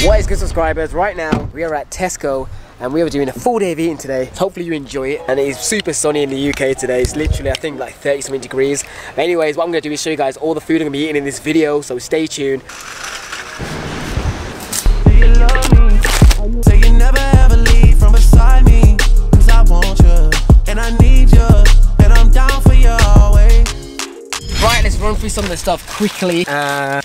What is good, subscribers? Right now we are at Tesco and we are doing a full day of eating today. Hopefully you enjoy it, and it is super sunny in the UK today. It's literally, I think, like 30 something degrees. But anyways, what I'm going to do is show you guys all the food I'm going to be eating in this video, so stay tuned. So you never ever leave from beside me, 'cause I want you and I need you and I'm down for you always. Right, let's run through some of the stuff quickly.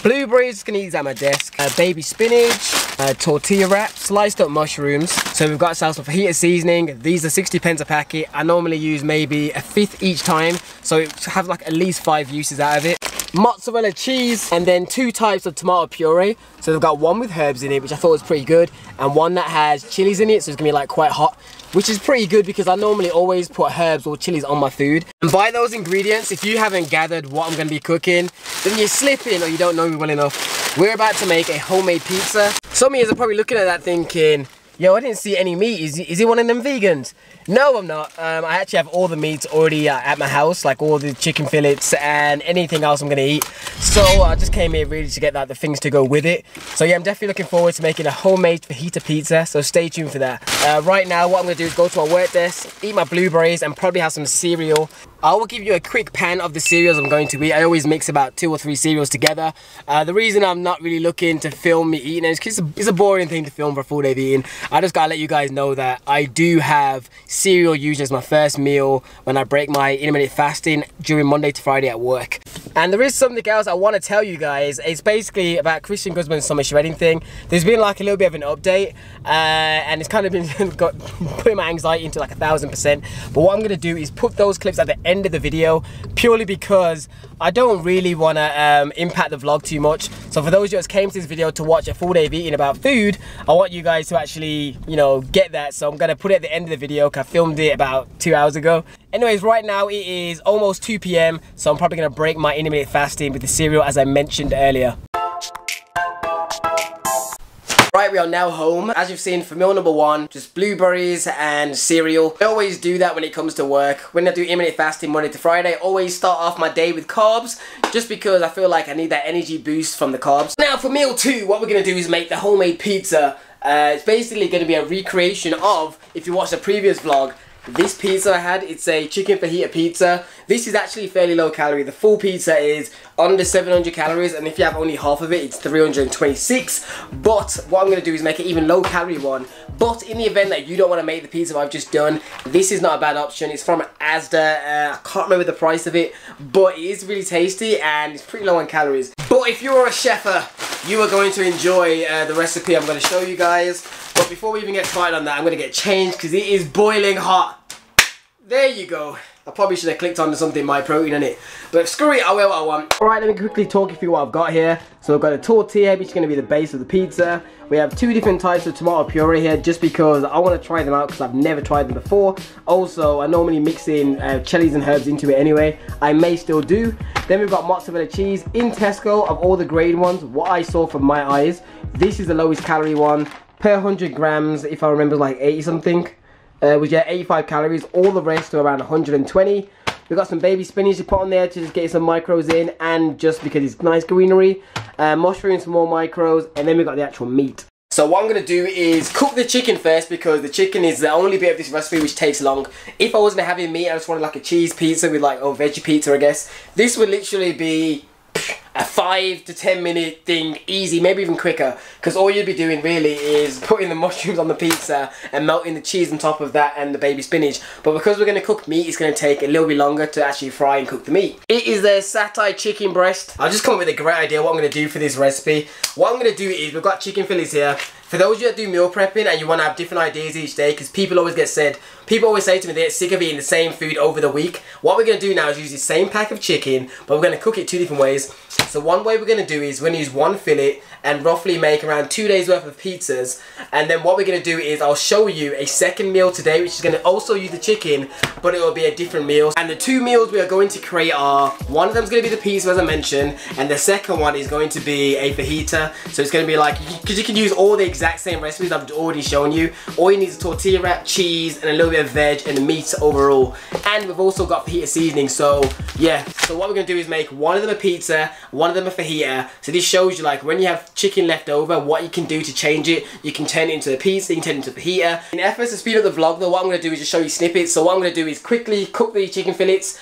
Blueberries, gonna eat these at my desk. Baby spinach, tortilla wraps, sliced up mushrooms. So we've got some fajita seasoning. These are 60 pence a packet. I normally use maybe a fifth each time, so it have like at least 5 uses out of it. Mozzarella cheese, and then 2 types of tomato puree. So they've got one with herbs in it, which I thought was pretty good, and one that has chilies in it, so it's gonna be like quite hot, which is pretty good because I normally always put herbs or chilies on my food. And by those ingredients, if you haven't gathered what I'm gonna be cooking, then you're slipping or you don't know me well enough. We're about to make a homemade pizza. Some of you are probably looking at that thinking, yo, I didn't see any meat. Is he one of them vegans? No, I'm not. I actually have all the meats already at my house, like all the chicken fillets and anything else I'm gonna eat. So I just came here really to get the things to go with it. So yeah, I'm definitely looking forward to making a homemade fajita pizza, so stay tuned for that. Right now, what I'm gonna do is go to my work desk, eat my blueberries, and probably have some cereal. I will give you a quick pan of the cereals I'm going to eat. I always mix about 2 or 3 cereals together. The reason I'm not really looking to film me eating is because it's a boring thing to film for a full day of eating. I just gotta let you guys know that I do have cereal usually as my first meal when I break my intermittent fasting during Monday to Friday at work. And there is something else I want to tell you guys. It's basically about Christian Guzman's summer shredding thing. There's been like a little bit of an update, and it's kind of been putting my anxiety into like 1000%. But what I'm gonna do is put those clips at the end of the video, purely because I don't really want to impact the vlog too much. So for those of you that came to this video to watch a full day of eating about food, I want you guys to actually, you know, get that. So I'm gonna put it at the end of the video because I filmed it about 2 hours ago. Anyways, right now it is almost 2 PM, so I'm probably gonna break my intermittent fasting with the cereal as I mentioned earlier. Right, we are now home. As you've seen, for meal number 1, just blueberries and cereal. I always do that when it comes to work. When I do intermittent fasting Monday to Friday, I always start off my day with carbs, just because I feel like I need that energy boost from the carbs. Now for meal 2, what we're gonna do is make the homemade pizza. It's basically gonna be a recreation of, if you watched the previous vlog, this pizza I had. It's a chicken fajita pizza. This is actually fairly low calorie. The full pizza is under 700 calories, and if you have only half of it, it's 326. But what I'm going to do is make an even low calorie one. But in the event that you don't want to make the pizza I've just done, this is not a bad option. It's from Asda. I can't remember the price of it, but it is really tasty and it's pretty low on calories. But if you're a cheffer, you are going to enjoy the recipe I'm going to show you guys. But before we even get started on that, I'm going to get changed because it is boiling hot. There you go. I probably should have clicked on something my protein in it, but screw it, I will what I want. Alright, let me quickly talk you through what I've got here. So I've got a tortilla, which is going to be the base of the pizza. We have 2 different types of tomato puree here, just because I want to try them out because I've never tried them before. Also, I normally mix in chilies and herbs into it anyway. I may still do. Then we've got mozzarella cheese. In Tesco, of all the grade ones, what I saw from my eyes, this is the lowest calorie one. Per 100 grams, if I remember, like 80 something. Which are 85 calories. All the rest are around 120. We've got some baby spinach to put on there to just get some micros in, and just because it's nice greenery. Mushrooms for more micros, and then we've got the actual meat. So what I'm going to do is cook the chicken first, because the chicken is the only bit of this recipe which takes long. If I wasn't having meat, I just wanted like a cheese pizza with like, oh, veggie pizza I guess. This would literally be a 5 to 10 minute thing, easy, maybe even quicker, because all you'd be doing really is putting the mushrooms on the pizza and melting the cheese on top of that and the baby spinach. But because we're going to cook meat, it's going to take a little bit longer to actually fry and cook the meat. It is a satay chicken breast. I've just come up with a great idea what I'm going to do for this recipe. What I'm going to do is, we've got chicken fillets here. For those of you that do meal prepping and you want to have different ideas each day, because people always say to me they get sick of eating the same food over the week. What we're going to do now is use the same pack of chicken, but we're going to cook it 2 different ways. So one way we're going to do is we're going to use 1 fillet and roughly make around 2 days worth of pizzas. And then what we're going to do is I'll show you a second meal today, which is going to also use the chicken, but it will be a different meal. And the 2 meals we are going to create are, one of them is going to be the pizza as I mentioned, and the second one is going to be a fajita. So it's going to be like, because you can use all the exact same recipes I've already shown you. All you need is a tortilla wrap, cheese, and a little bit of veg and the meat overall. And we've also got fajita seasoning, so yeah, So what we're going to do is make one of them a pizza, one of them a fajita. So this shows you like when you have chicken left over, what you can do to change it. You can turn it into a pizza, you can turn it into a fajita. In efforts to speed up the vlog though, what I'm going to do is just show you snippets. So what I'm going to do is quickly cook the chicken fillets.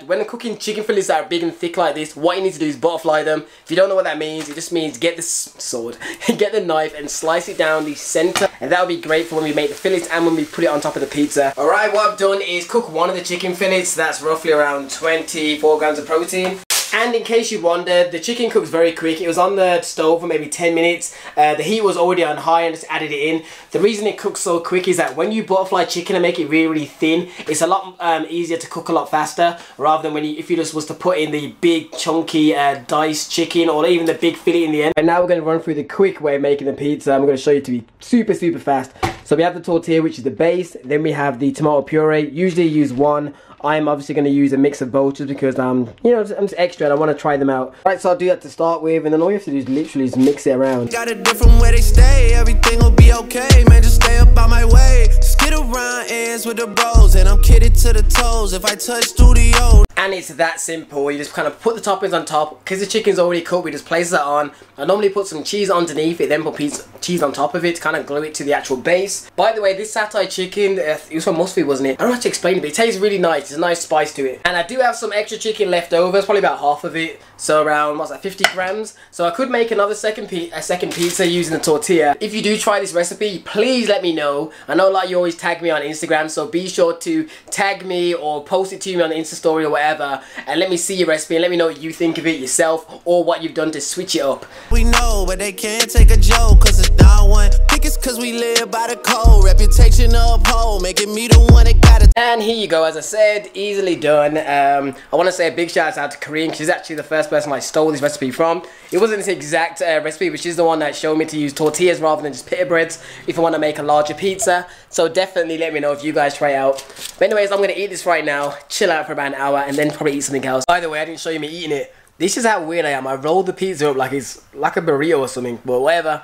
When cooking chicken fillets that are big and thick like this, what you need to do is butterfly them. If you don't know what that means, it just means get the sword, get the knife and slice it down the center. And that'll be great for when we make the fillets and when we put it on top of the pizza. Alright, what I've done is cook one of the chicken fillets. That's roughly around 24 grams of protein. And in case you wondered, the chicken cooks very quick. It was on the stove for maybe 10 minutes. The heat was already on high and just added it in. The reason it cooks so quick is that when you butterfly chicken and make it really, really thin, it's a lot easier to cook a lot faster rather than when if you just was to put in the big chunky diced chicken or even the big fillet in the end. And now we're going to run through the quick way of making the pizza. I'm going to show you to be super, super fast. So we have the tortilla, which is the base. Then we have the tomato puree. Usually use one. I'm obviously going to use a mix of both just because you know, I'm just extra and I want to try them out. Right, so I'll do that to start with, and then all you have to do is literally just mix it around. Got a different way they stay, everything will be okay, man, just stay up on my way. Skid around ends with the bros, and I'm kidded to the toes if I touch studio. And it's that simple. You just kind of put the toppings on top. Because the chicken's already cooked, we just place that on. I normally put some cheese underneath it, then put cheese on top of it to kind of glue it to the actual base. By the way, this satay chicken, it was from Mustard, wasn't it? I don't know how to explain it, but it tastes really nice. There's a nice spice to it. And I do have some extra chicken left over. It's probably about half of it. So around, what's that, 50 grams? So I could make another second pizza using the tortilla. If you do try this recipe, please let me know. I know a lot of you always tag me on Instagram, so be sure to tag me or post it to me on the Insta story or whatever, and let me see your recipe and let me know what you think of it yourself or what you've done to switch it up. We know, but they can't take a joke, cause it's not one. Think it's cause we live by the code, reputation uphold, making me the one that got it. And here you go, as I said, easily done. I want to say a big shout out to Korean, because she's actually the first person I stole this recipe from. It wasn't this exact recipe, but she's the one that showed me to use tortillas rather than just pita breads if I want to make a larger pizza. So definitely let me know if you guys try it out. But anyways, I'm going to eat this right now, chill out for about an hour, and then probably eat something else. By the way, I didn't show you me eating it. This is how weird I am. I rolled the pizza up like it's like a burrito or something, but whatever.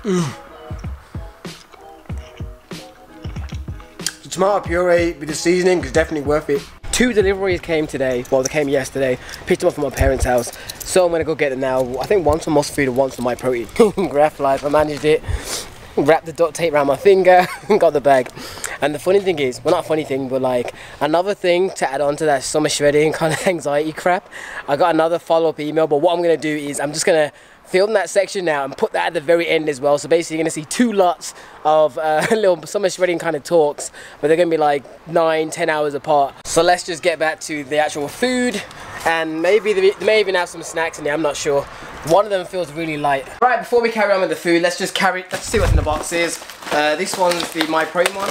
The tomato puree with the seasoning is definitely worth it. 2 deliveries came today. Well, they came yesterday. Picked them up from my parents' house. So I'm going to go get them now. I think one's for Must Food and one's for My Protein. Graph life, I managed it. Wrapped the duct tape around my finger and got the bag. And the funny thing is, well, not a funny thing, but like another thing to add on to that summer shredding kind of anxiety crap, I got another follow-up email. But what I'm going to do is I'm just going to film that section now and put that at the very end as well. So basically you're going to see 2 lots of little summer shredding kind of talks, but they're going to be like 9-10 hours apart. So let's just get back to the actual food, and maybe they may even have some snacks in there, I'm not sure. One of them feels really light. Right, before we carry on with the food, let's see what's in the boxes. This one's the My Protein one.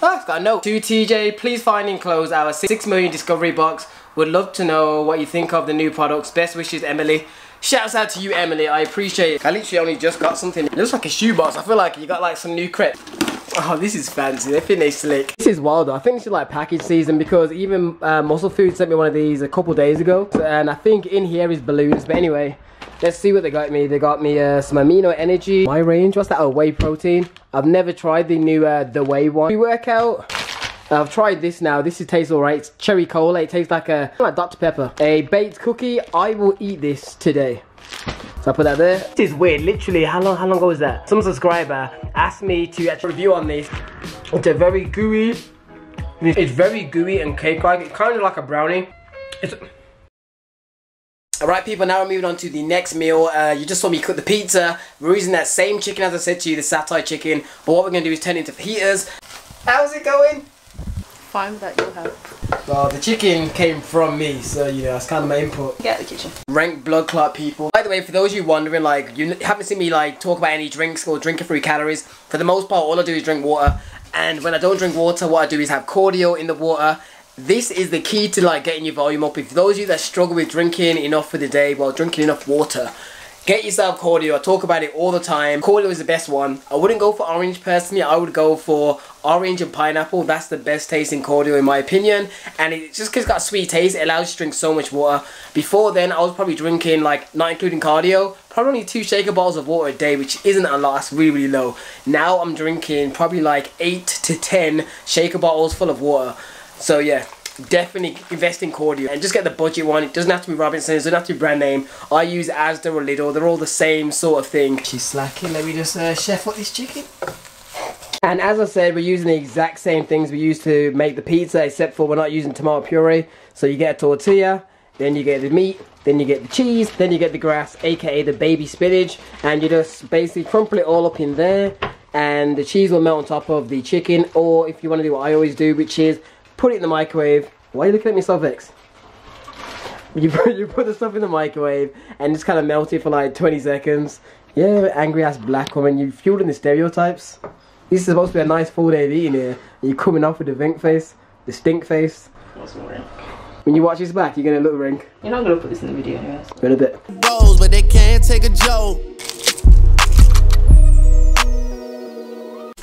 Oh, it's got a note. To TJ, please find enclosed our 6 million discovery box. Would love to know what you think of the new products. Best wishes, Emily. Shouts out to you, Emily. I appreciate it. I literally only just got something. It looks like a shoebox. I feel like you got like some new crepe. Oh, this is fancy. They think they slick. This is wild though. I think it's like package season, because even Muscle Food sent me one of these a couple days ago. And I think in here is balloons. But anyway, let's see what they got me. They got me some amino energy. My range. What's that? Oh, whey protein. I've never tried the new the whey one. Pre-workout. I've tried this now. This tastes alright. It's cherry cola. It tastes like Dr. Pepper. A baked cookie. I will eat this today. So I put that there. This is weird. Literally, how long ago was that? Some subscriber asked me to actually review on this. It's a very gooey. It's very gooey and cake-like. It's kind of like a brownie. Alright people, now we're moving on to the next meal. You just saw me cook the pizza. We're using that same chicken as I said to you, the satay chicken. But what we're going to do is turn it into fajitas. How's it going? Fine without your help. Well, the chicken came from me, so you know, that's kind of my input. Get out of the kitchen. Rank blood clot people. By the way, for those of you wondering, like, you haven't seen me like talk about any drinks or drinking free calories. For the most part, all I do is drink water. And when I don't drink water, what I do is have cordial in the water. This is the key to like getting your volume up. If those of you that struggle with drinking enough for the day, well, drinking enough water, get yourself cordial. I talk about it all the time. Cordial is the best one. I wouldn't go for orange personally. I would go for orange and pineapple. That's the best tasting cordial in my opinion. And it just because it's got a sweet taste, it allows you to drink so much water. Before then, I was probably drinking, like, not including cardio, probably only 2 shaker bottles of water a day, which isn't a lot. That's really, really low. Now I'm drinking probably like 8 to 10 shaker bottles full of water. So yeah, definitely invest in cordial and just get the budget one. It doesn't have to be Robinson's, it doesn't have to be brand name. I use Asda or Lidl, they're all the same sort of thing. She's slacking, let me just chef up this chicken. And as I said, we're using the exact same things we used to make the pizza, except for we're not using tomato puree. So you get a tortilla, then you get the meat, then you get the cheese, then you get the grass, aka the baby spinach, and you just basically crumple it all up in there, and the cheese will melt on top of the chicken. Or if you want to do what I always do, which is put it in the microwave. Why are you looking at me so vexed? You put the stuff in the microwave and just kind of melt it for like 20 seconds. Yeah, angry ass black woman, you fueling the stereotypes. This is supposed to be a nice full day of eating here, and you're coming off with the vink face, the stink face. What's the ring? When you watch this back, you're gonna look rink. You're not gonna put this in the video anyways. In a bit. Bros, but they can't take a joke.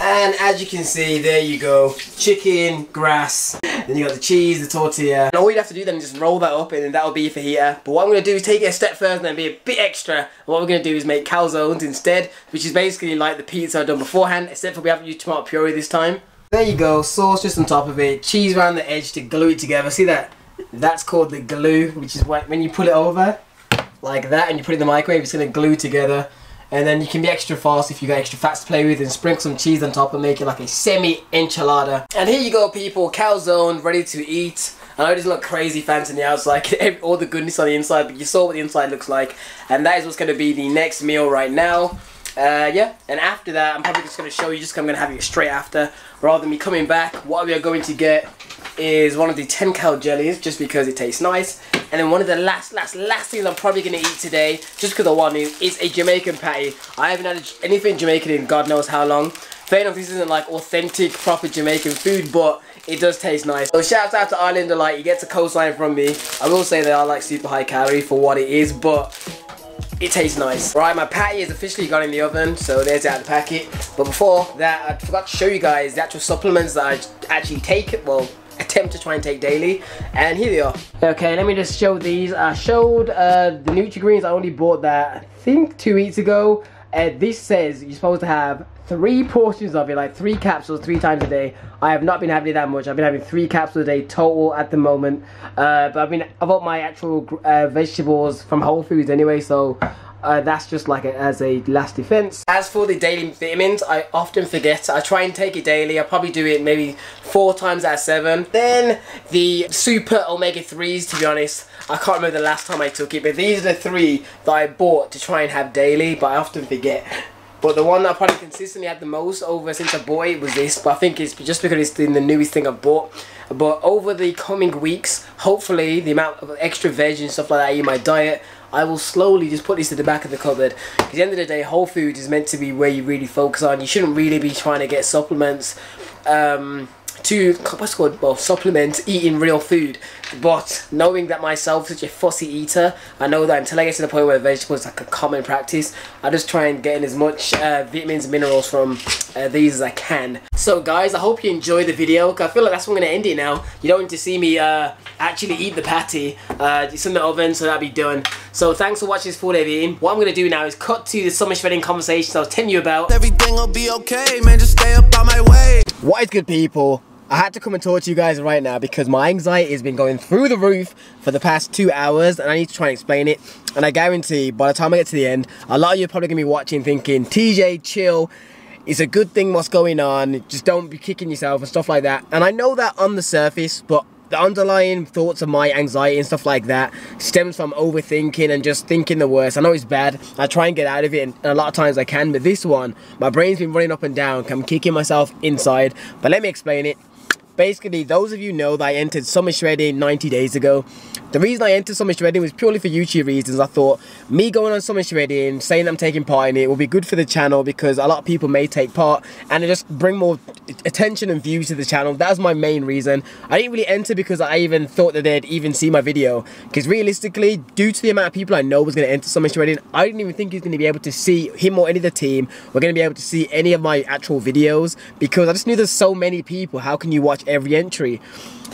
And as you can see, there you go. Chicken, grass, then you got the cheese, the tortilla. And all you have to do then is just roll that up and then that'll be your fajita. But what I'm going to do is take it a step further and then be a bit extra. And what we're going to do is make calzones instead, which is basically like the pizza I've done beforehand, except for we haven't used tomato puree this time. There you go, sauce just on top of it, cheese around the edge to glue it together. See that? That's called the glue, which is when you put it over, like that, and you put it in the microwave, it's going to glue together. And then you can be extra fast if you got extra fats to play with, and sprinkle some cheese on top and make it like a semi-enchilada. And here you go people, calzone ready to eat. I know it doesn't look crazy fancy on the outside, all the goodness on the inside, but you saw what the inside looks like. And that is what's going to be the next meal right now. Yeah, and after that I'm probably just going to show you, just I'm going to have it straight after, rather than me coming back. What we are going to get is one of the 10 cal jellies, just because it tastes nice. And then one of the last things I'm probably going to eat today, just because I want to, is a Jamaican patty. I haven't had anything Jamaican in God knows how long. Fair enough, this isn't like authentic, proper Jamaican food, but it does taste nice. So shout out to Island Delight, you get a coastline from me. I will say they are like super high calorie for what it is, but it tastes nice. Right, my patty is officially gone in the oven, so there's it out of the packet. But before that, I forgot to show you guys the actual supplements that I actually take, well, attempt to try and take daily, and here they are. Okay, let me just show these. I showed the Nutri-Greens. I only bought that, I think, 2 weeks ago. This says you're supposed to have 3 portions of it, like 3 capsules 3 times a day. I have not been having it that much. I've been having 3 capsules a day total at the moment. But I've got my actual vegetables from Whole Foods anyway, so that's just like as a last defense. As for the daily vitamins, I often forget. I try and take it daily. I probably do it maybe 4 times out of 7. Then the super omega-3s, to be honest, I can't remember the last time I took it, but these are the 3 that I bought to try and have daily, but I often forget. But the one that I probably consistently had the most over since I bought it was this, but I think it's just because it's the newest thing I've bought. But over the coming weeks, hopefully the amount of extra veg and stuff like that I eat in my diet, I will slowly just put this to the back of the cupboard. Because at the end of the day, Whole Foods is meant to be where you really focus on. You shouldn't really be trying to get supplements to, what's it called, well, supplement eating real food. But knowing that myself, such a fussy eater, I know that until I get to the point where vegetables is like a common practice, I just try and get in as much vitamins and minerals from these as I can. So guys, I hope you enjoyed the video, because I feel like that's when I'm going to end it now. You don't need to see me actually eat the patty. It's in the oven, so that'll be done. So thanks for watching this full day of eating. What I'm going to do now is cut to the summer shredding conversations I was telling you about. Everything will be okay, man, just stay up on my way. What is good, people? I had to come and talk to you guys right now because my anxiety has been going through the roof for the past 2 hours, and I need to try and explain it. And I guarantee by the time I get to the end, a lot of you are probably going to be watching thinking, TJ, chill, it's a good thing what's going on, just don't be kicking yourself and stuff like that. And I know that on the surface, but the underlying thoughts of my anxiety and stuff like that stems from overthinking and just thinking the worst. I know it's bad. I try and get out of it, and a lot of times I can, but this one, my brain's been running up and down. I'm kicking myself inside. But let me explain it. Basically, those of you know that I entered summer shredding 90 days ago. The reason I entered summer shredding was purely for YouTube reasons. I thought me going on summer shredding, saying I'm taking part in it, will be good for the channel because a lot of people may take part and it just bring more attention and views to the channel. That was my main reason. I didn't really enter because I even thought that they'd even see my video, because realistically, due to the amount of people I know was going to enter summer shredding, I didn't even think he was going to be able to see, him or any of the team were going to be able to see any of my actual videos, because I just knew there's so many people. How can you watch every entry?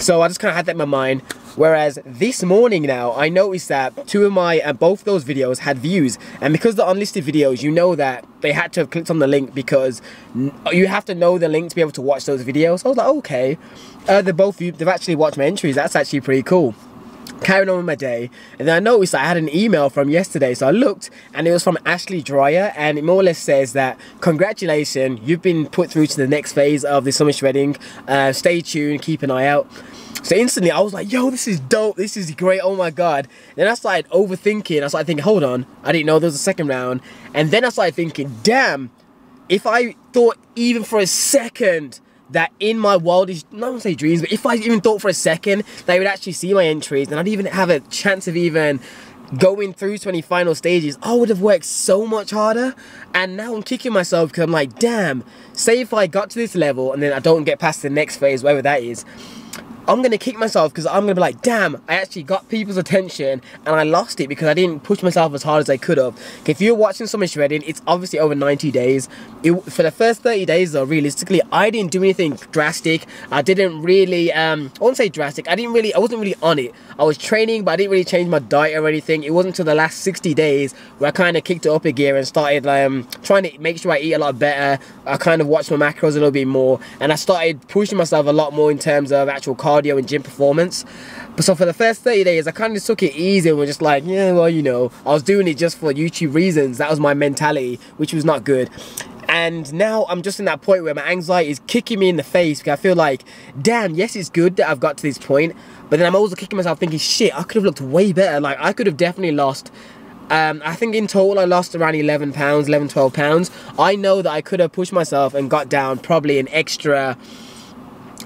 So I just kind of had that in my mind. Whereas this morning now, I noticed that two of my, both those videos had views. And because they're unlisted videos, you know that they had to have clicked on the link because you have to know the link to be able to watch those videos. So I was like, okay, they've actually watched my entries. That's actually pretty cool. Carrying on with my day, and then I noticed I had an email from yesterday, so I looked and it was from Ashley Dreyer, and it more or less says that congratulations, you've been put through to the next phase of the summer shredding. Stay tuned, keep an eye out. So instantly I was like, yo, this is dope, this is great, oh my god. Then I started overthinking. I started thinking, hold on, I didn't know there was a second round. And then I started thinking, damn, if I thought even for a second that in my wildest, not to say dreams, but if I even thought for a second that I would actually see my entries and I'd even have a chance of even going through to any final stages, I would have worked so much harder. And now I'm kicking myself because I'm like, damn, say if I got to this level and then I don't get past the next phase, whatever that is, I'm going to kick myself because I'm going to be like, damn, I actually got people's attention and I lost it because I didn't push myself as hard as I could have. If you're watching summer shredding, it's obviously over 90 days. For the first 30 days though, realistically, I didn't do anything drastic. I didn't really, I wouldn't say drastic, I wasn't really on it. I was training, but I didn't really change my diet or anything. It wasn't until the last 60 days where I kind of kicked it up a gear and started trying to make sure I eat a lot better. I kind of watched my macros a little bit more and I started pushing myself a lot more in terms of actual cardio and gym performance. But so for the first 30 days, I kind of took it easy and was just like, yeah, well, you know, I was doing it just for YouTube reasons. That was my mentality, which was not good. And now I'm just in that point where my anxiety is kicking me in the face because I feel like, damn, yes, it's good that I've got to this point, but then I'm also kicking myself thinking, shit, I could have looked way better. Like, I could have definitely lost, I think in total I lost around 11 pounds, 11, 12 pounds. I know that I could have pushed myself and got down probably an extra,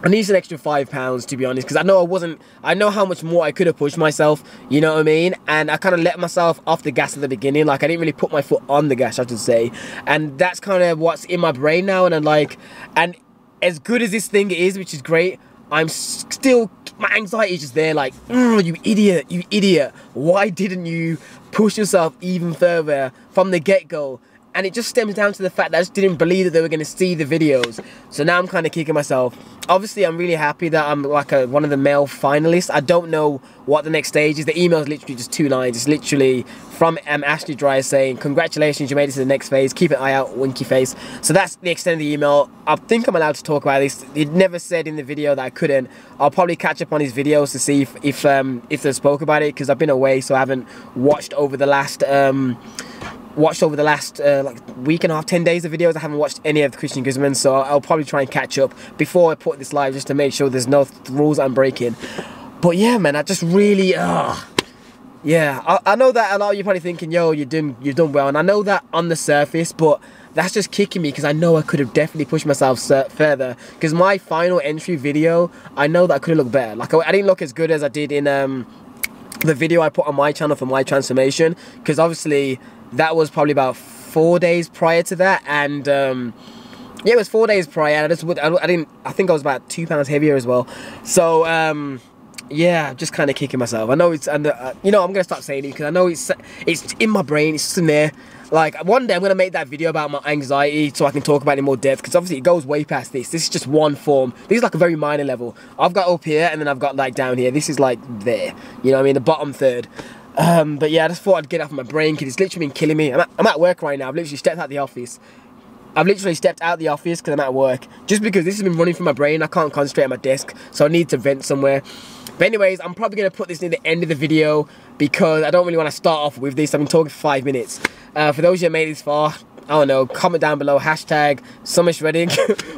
I need an extra 5 pounds to be honest, because I know how much more I could have pushed myself, you know what I mean? And I kind of let myself off the gas at the beginning. Like, I didn't really put my foot on the gas, I should say. And that's kind of what's in my brain now. And I'm like, and as good as this thing is, which is great, I'm still, my anxiety is just there like, you idiot, why didn't you push yourself even further from the get-go? And it just stems down to the fact that I just didn't believe that they were going to see the videos. So now I'm kind of kicking myself. Obviously, I'm really happy that I'm like one of the male finalists. I don't know what the next stage is. The email is literally just 2 lines. It's literally from Ashley Dreyer saying, congratulations, you made it to the next phase. Keep an eye out, winky face. So that's the extent of the email. I think I'm allowed to talk about this. It never said in the video that I couldn't. I'll probably catch up on his videos to see if they spoke about it, because I've been away, so I haven't watched over the last like week and a half, 10 days of videos. I haven't watched any of the Christian Guzman, so I'll probably try and catch up before I put this live, just to make sure there's no rules I'm breaking. But yeah, man, I just really, yeah, I know that a lot of you probably thinking, yo, you've done well, and I know that on the surface, but that's just kicking me because I know I could have definitely pushed myself further. Because my final entry video, I know that I could have looked better. Like, I didn't look as good as I did in the video I put on my channel for my transformation, because obviously that was probably about 4 days prior to that, and yeah, it was 4 days prior. I think I was about 2 pounds heavier as well. So yeah, just kind of kicking myself. I know it's under, you know, I'm gonna stop saying it because I know it's in my brain. It's just in there. Like, one day I'm gonna make that video about my anxiety so I can talk about it in more depth, because obviously it goes way past this. This is just one form. This is like a very minor level. I've got up here and then I've got like down here. This is like there. You know what I mean? The bottom third. But yeah, I just thought I'd get off my brain because it's literally been killing me. I'm at work right now. I've literally stepped out the office. Because I'm at work. Just because this has been running through my brain. I can't concentrate at my desk, so I need to vent somewhere. But anyways, I'm probably going to put this near the end of the video because I don't really want to start off with this. I've been talking for 5 minutes. For those who have made it this far, I don't know, comment down below, hashtag summer shredding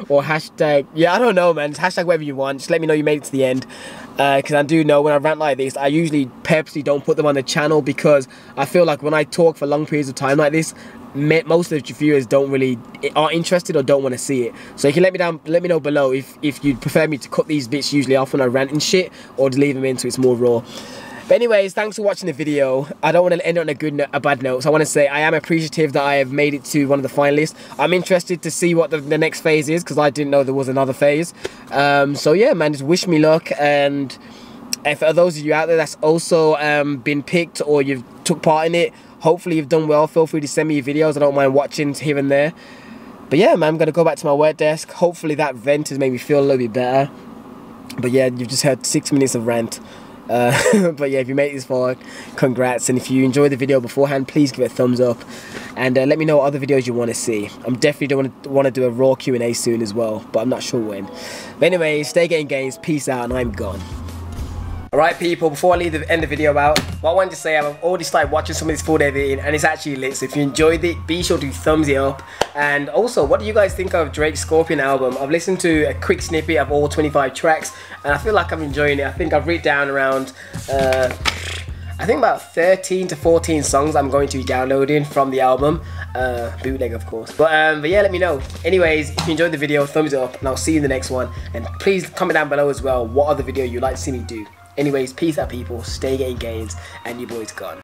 or hashtag, yeah, I don't know, man, just hashtag whatever you want. Just let me know you made it to the end, because I do know when I rant like this, I usually purposely don't put them on the channel, because I feel like when I talk for long periods of time like this, most of the viewers aren't interested or don't want to see it. So you can let me know below if you'd prefer me to cut these bits usually off when I rant and shit, or to leave them in so it's more raw. But anyways, thanks for watching the video. I don't want to end on a bad note, so I want to say I am appreciative that I have made it to one of the finalists. I'm interested to see what the next phase is, because I didn't know there was another phase. So yeah, man, just wish me luck. And for those of you out there that's also been picked or you've took part in it, hopefully you've done well. Feel free to send me your videos. I don't mind watching here and there. But yeah, man, I'm going to go back to my work desk. Hopefully that vent has made me feel a little bit better. But yeah, you've just heard 6 minutes of rant. But yeah, if you made it this far, congrats. And if you enjoyed the video beforehand, please give it a thumbs up. And let me know what other videos you want to see. I'm definitely want to do a raw Q&A soon as well, but I'm not sure when. But anyway, stay getting gains, peace out, and I'm gone. Alright people, before I end the video out, what I wanted to say, I've already started watching some of this food editing and it's actually lit, so if you enjoyed it, be sure to thumbs it up. And also, what do you guys think of Drake's Scorpion album? I've listened to a quick snippet of all 25 tracks and I feel like I'm enjoying it. I think I've written down around, I think about 13 to 14 songs I'm going to be downloading from the album. Bootleg of course. But yeah, let me know. Anyways, if you enjoyed the video, thumbs it up and I'll see you in the next one. And please comment down below as well what other video you'd like to see me do. Anyways, peace out people, stay getting gains, and your boy's gone.